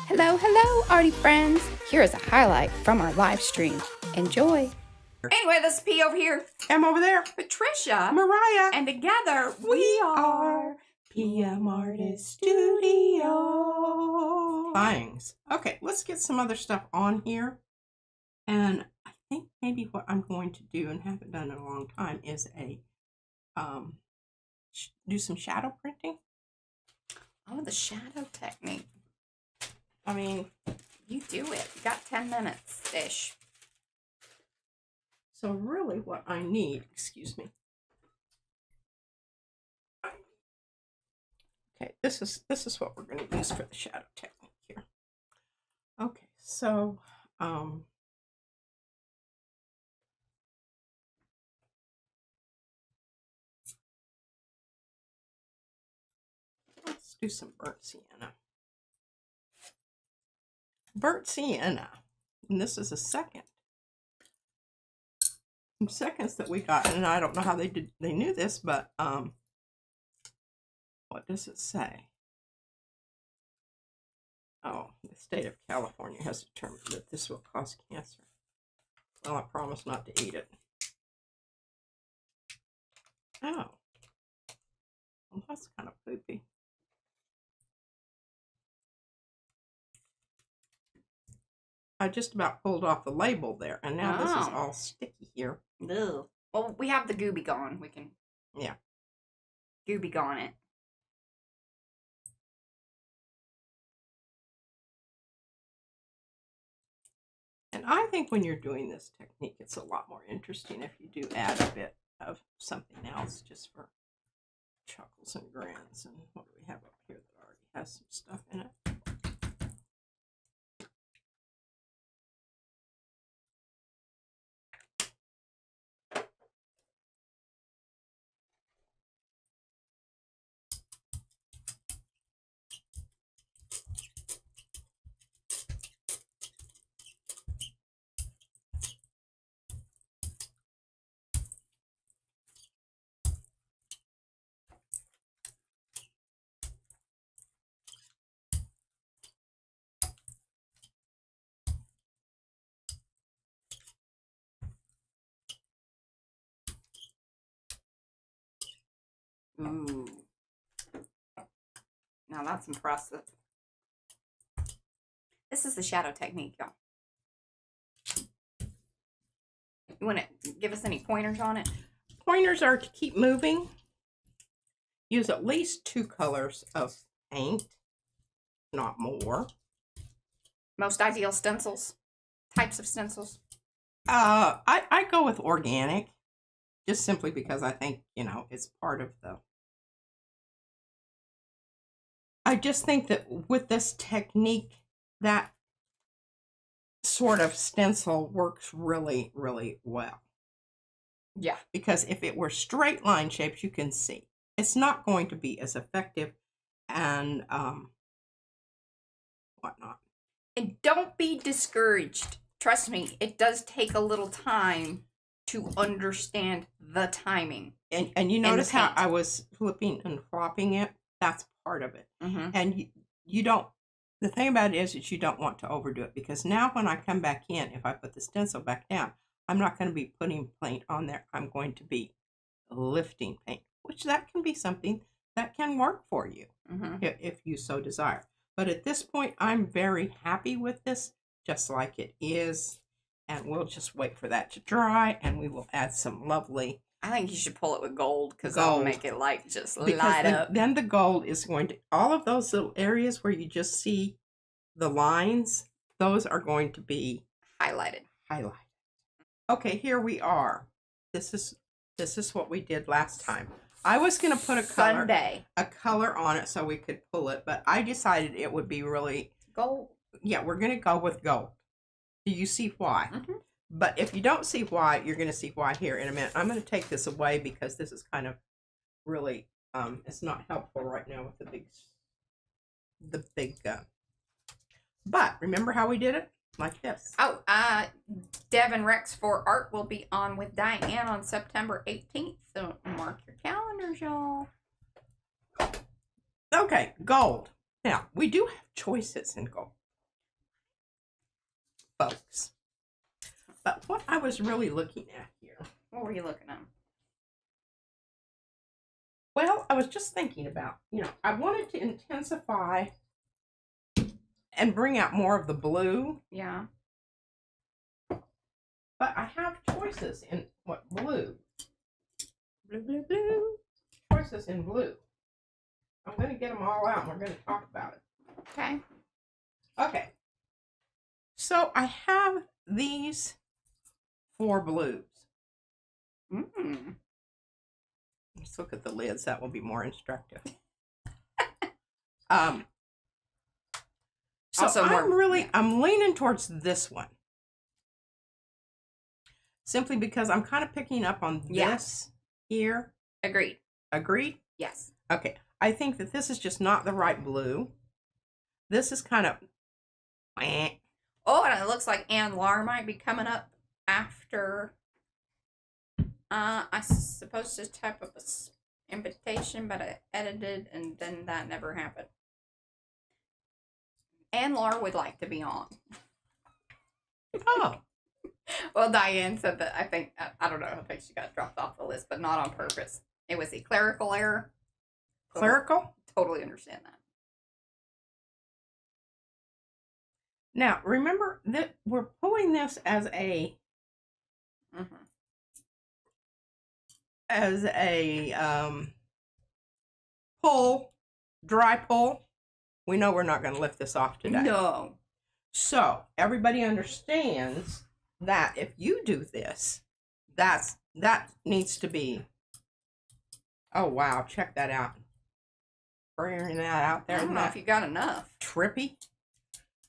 Hello, hello, arty friends. Here is a highlight from our live stream. Enjoy. Anyway, this is P over here. I'm over there. Patricia. Mariah. And together we are PM Artist Studio. Thanks. Okay, let's get some other stuff on here. And I think maybe what I'm going to do, and haven't done in a long time, is do some shadow printing. Oh, the shadow technique. I mean, you do it. You got 10 minutes-ish. So really what I need, excuse me. Okay, this is what we're going to use for the shadow technique here. Okay, so let's do some burnt sienna. Burnt sienna, and this is a second. Some seconds that we got, and I don't know how they knew this, but what does it say? Oh, the state of California has determined that this will cause cancer. Well, I promise not to eat it. Oh, well, that's kind of poopy. I just about pulled off the label there, and now this is all sticky here. Ugh. Well, we have the gooby gone. We can gooby gone it. And I think when you're doing this technique, it's a lot more interesting if you do add a bit of something else just for chuckles and grins. And what do we have up here that already has some stuff in it? Ooh. Now that's impressive. This is the shadow technique, y'all. You want to give us any pointers on it? Pointers are to keep moving. Use at least 2 colors of paint, not more. Most ideal stencils. Types of stencils. I go with organic, just simply because I think, you know, it's part of the... I just think that with this technique, that sort of stencil works really, really well. Yeah. Because if it were straight line shapes, you can see it's not going to be as effective and whatnot. And don't be discouraged. Trust me, it does take a little time to understand the timing. And you notice how I was flipping and flopping it? That's part of it. Mm-hmm. And you don't, the thing about it is you don't want to overdo it, because now when I come back in, if I put the stencil back down, I'm not going to be putting paint on there. I'm going to be lifting paint, which that can be something that can work for you if you so desire. But at this point, I'm very happy with this, just like it is. And we'll just wait for that to dry, and we will add some lovely... I think you should pull it with gold, because that'll make it like just light up. Then the gold is going to, all of those little areas where you just see the lines, those are going to be highlighted. Okay, here we are. This is what we did last time. I was going to put a color on it so we could pull it, but I decided it would be really gold. Yeah, we're going to go with gold. Do you see why? But if you don't see why, you're going to see why here in a minute. I'm going to take this away because this is kind of really, it's not helpful right now with the big, but remember how we did it? Like this. Oh, Dev and Rex for Art will be on with Diane on September 18th. So mark your calendars, y'all. Okay, gold. Now, we do have choices in gold. folks. But what I was really looking at here. What were you looking at? Well, I was just thinking about, I wanted to intensify and bring out more of the blue. Yeah. But I have choices in what blue. Blue, blue, blue. Choices in blue. I'm going to get them all out and we're going to talk about it. Okay. Okay. So I have these 4 blues. Let's look at the lids. That will be more instructive. So Also I'm leaning towards this one. Simply because I'm kind of picking up on this here. Agreed. Agreed? Yes. Okay. I think that this is just not the right blue. This is kind of... Oh, and it looks like Ann Lar might be coming up after... I supposed to type up a invitation, but I edited, and then that never happened. Ann Lar would like to be on. Oh. Well, Diane said that I don't know, I think she got dropped off the list, but not on purpose. It was a clerical error. Clerical? Totally understand that. Now, remember that we're pulling this as a... pull, dry pull. We know we're not going to lift this off today. No. So everybody understands that if you do this, that needs to be... Oh wow, check that out. Bringing that out there. I don't know if you got enough. Trippy.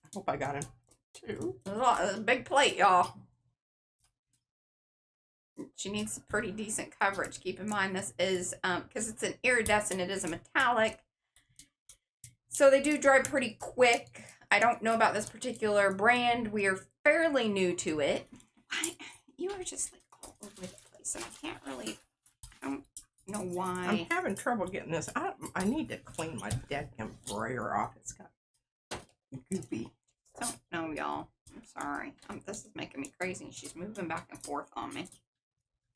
I hope I got him too. There's a big plate, y'all. She needs some pretty decent coverage. Keep in mind this is, because it's an iridescent, it is a metallic. So they do dry pretty quick. I don't know about this particular brand. We are fairly new to it. You are just like all over the place, and I don't know why. I'm having trouble getting this. I need to clean my dead brayer off. It's got goopy. Don't know, y'all. I'm sorry. This is making me crazy. She's moving back and forth on me.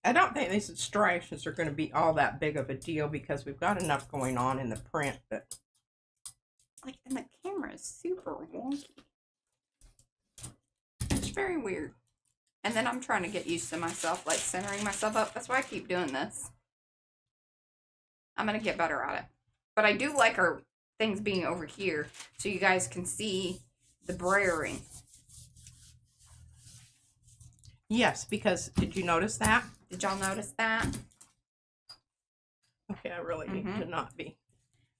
I don't think these striations are going to be all that big of a deal because we've got enough going on in the print that... Like, and the camera is super wonky. It's very weird. And then I'm trying to get used to myself, like centering myself up. That's why I keep doing this. I'm going to get better at it. But I do like our things being over here so you guys can see the brayering. Yes, because did you notice that? Did y'all notice that? Okay, I really need to not be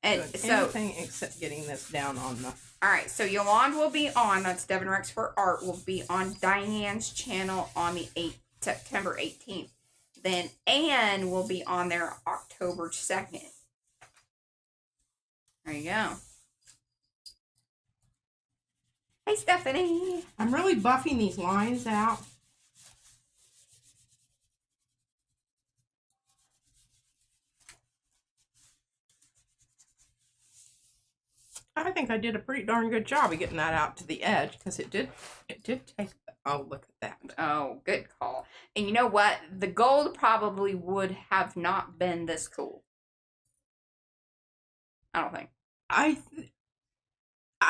and doing so anything except getting this down on the... All right, so Yolande will be on, that's Devin Rex for Art, will be on Diane's channel on the September 18th. Then Anne will be on there October 2nd. There you go. Hey, Stephanie. I'm really buffing these lines out. I think I did a pretty darn good job of getting that out to the edge because it did take... Oh, look at that. Oh, good call. And you know what? The gold probably would have not been this cool. I don't think. I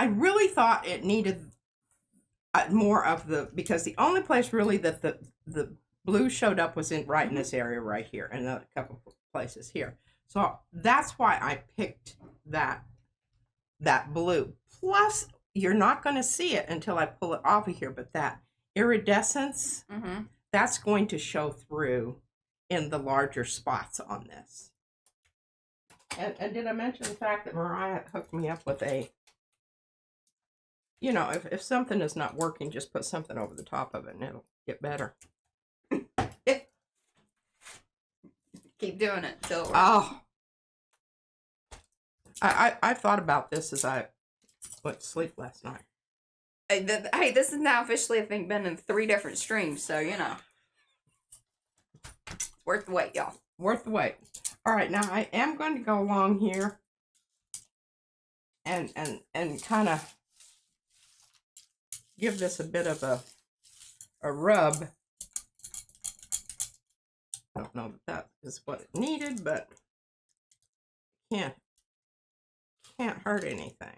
really thought it needed more of the... Because the only place really that the blue showed up was right in this area right here. And a couple places here. So that's why I picked that blue. Plus, you're not going to see it until I pull it off of here, but that iridescence, that's going to show through in the larger spots on this. And did I mention the fact that Mariah hooked me up with a, if something is not working, just put something over the top of it and it'll get better. Keep doing it till... Oh. I thought about this as I went to sleep last night. Hey, this is now officially, I think, been in 3 different streams, so, It's worth the wait, y'all. Worth the wait. All right, now I am going to go along here and kind of give this a bit of a rub. I don't know if that is what it needed, but can't hurt anything.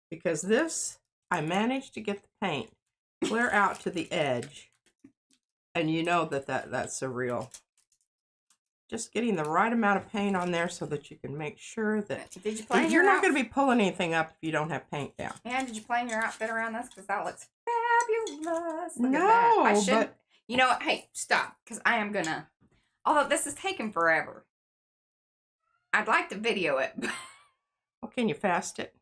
Because this, I managed to get the paint clear out to the edge. And you know that's a real, just getting the right amount of paint on there so that you can make sure that did you plan you're not going to be pulling anything up if you don't have paint down. And did you plan your outfit around this? Because that looks fabulous. Look No, at that. I should, but you know what? Hey, stop. Because I am going to, although this is taking forever. I'd like to video it. well, can you fast it?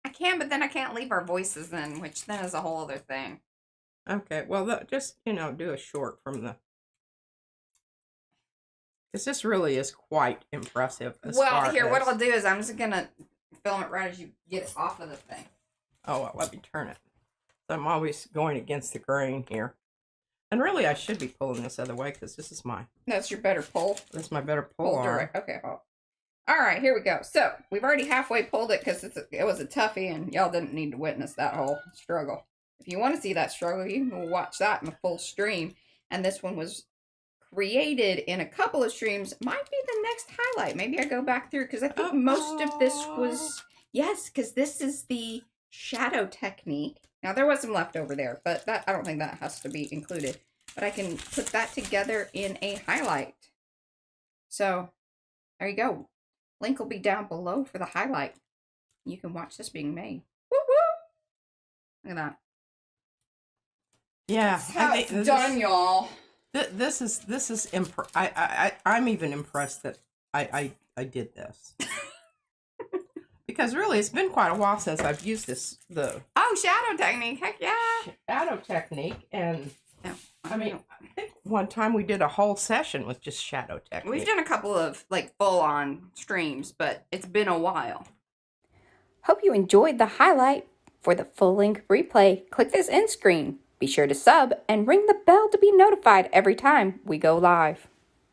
I can, but then I can't leave our voices in, which then is a whole other thing. Okay, well, just, you know, do a short from the... This really is quite impressive. Well, here, what I'll do is I'm just going to film it right as you get it off of the thing. Oh, well, let me turn it. I'm always going against the grain here. And really, I should be pulling this other way because this is my... That's your better pull? That's my better pull arm. Direct. Okay, hold. All right, here we go. So, we've already halfway pulled it because it was a toughie, and y'all didn't need to witness that whole struggle. If you want to see that struggle, you can watch that in a full stream. And this one was created in a couple of streams. Might be the next highlight. Maybe I go back through because I think most of this was... Yes, because this is the shadow technique. Now, there was some left over there, but that I don't think that has to be included. But I can put that together in a highlight. So, there you go. Link will be down below for the highlight. You can watch this being made. Woo woo! Look at that. Yeah, That's how it's done, y'all. This is I'm even impressed that I did this. Because really, it's been quite a while since I've used the shadow technique. Heck yeah. Shadow technique, and Yeah. I mean, I think one time we did a whole session with just shadow technique. We've done a couple of like full-on streams, but it's been a while. Hope you enjoyed the highlight. For the full-length replay, click this end screen. Be sure to sub and ring the bell to be notified every time we go live.